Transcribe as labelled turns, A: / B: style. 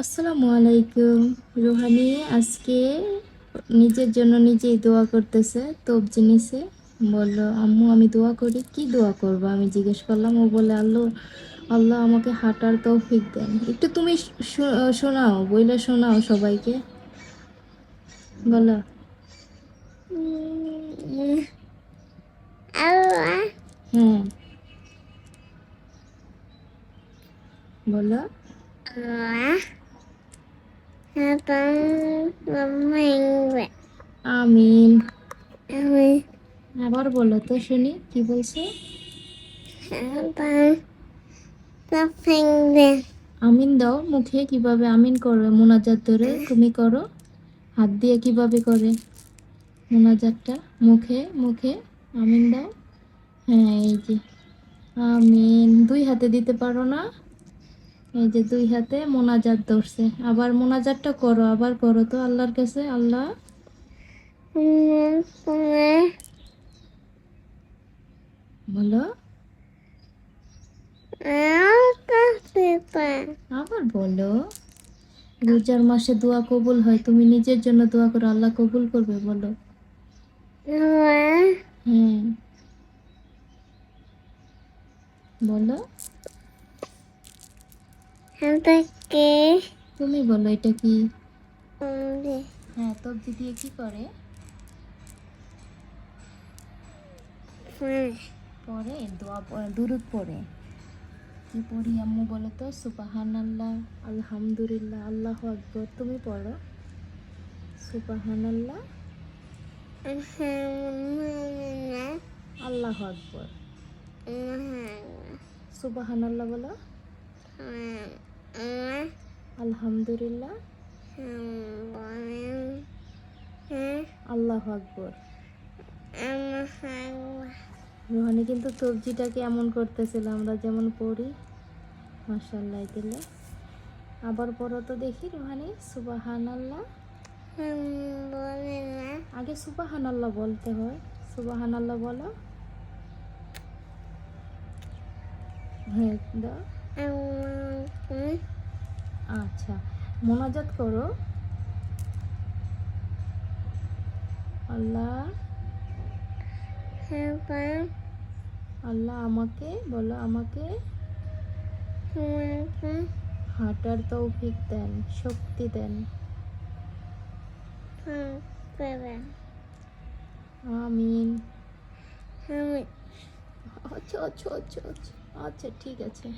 A: আসসালামু আলাইকুম। রুহানি আজকে নিজের জন্য নিজেই দোয়া করতেছে, তবজি নিছে। বললো, আম্মু আমি দোয়া করি। কি দোয়া করবো আমি জিজ্ঞেস করলাম। ও বলে, আল্লাহ আল্লাহ আমাকে হাঁটার তৌফিক দেন। একটু তুমি শোনাও, বইলে শোনাও সবাইকে, বলো।
B: আল্লাহ
A: হ্যাঁ, বলো।
B: আল্লাহ আপন মাইবে
A: আমিন।
B: আমি
A: আবার বলো তো শুনি কি বলছো।
B: আপন মাইবে
A: আমিন দাও মুখে, কিভাবে আমিন করো মোনাজাত ধরে তুমি করো। হাত দিয়ে কিভাবে করে মোনাজাতটা? মুখে মুখে আমিন দাও। হ্যাঁ, এই যে আমিন দুই হাতে দিতে পারো না? এই যে দুই হাতে মোনাজাত ধরছে। আবার মোনাজাতটা করো, আবার করো তো আল্লাহর কাছে। আল্লাহ বলো। আবার বলো। রোজার মাসে দোয়া কবুল হয়, তুমি নিজের জন্য দোয়া করো, আল্লাহ কবুল করবে, বলো। হ্যাঁ, বলো। তুমি বলো এটা কি? হ্যাঁ, তবজি দিয়ে কি করে? পরে দোয়া দুরুদ পড়ে। কি পড়ি আম্মু বলো তো? সুবহানাল্লাহ, আলহামদুলিল্লাহ, আল্লাহু আকবার। তুমি পড়ো সুবহানাল্লাহ, আল্লাহু আকবার। সুবহানাল্লাহ বলো, আলহামদুলিল্লাহ, আল্লাহু আকবার। রুহানি কিন্তু তবজিটাকে এমন করতেছিল আমরা যেমন পড়ি। মাশাআল্লাহ দিলে। আবার পড়ো তো দেখি রুহানি, সুবহানাল্লাহ। আগে সুবহানাল্লাহ বলতে হয়। সুবহানাল্লাহ বলো। হ্যাঁ দাও। আচ্ছা, মোনাজাত করো। আল্লাহ আল্লাহ আমাকে, বলো, আমাকে হাঁটার তৌফিক দেন, শক্তি দেন। আমিন। আচ্ছা আচ্ছা আচ্ছা আচ্ছা, আচ্ছা ঠিক আছে।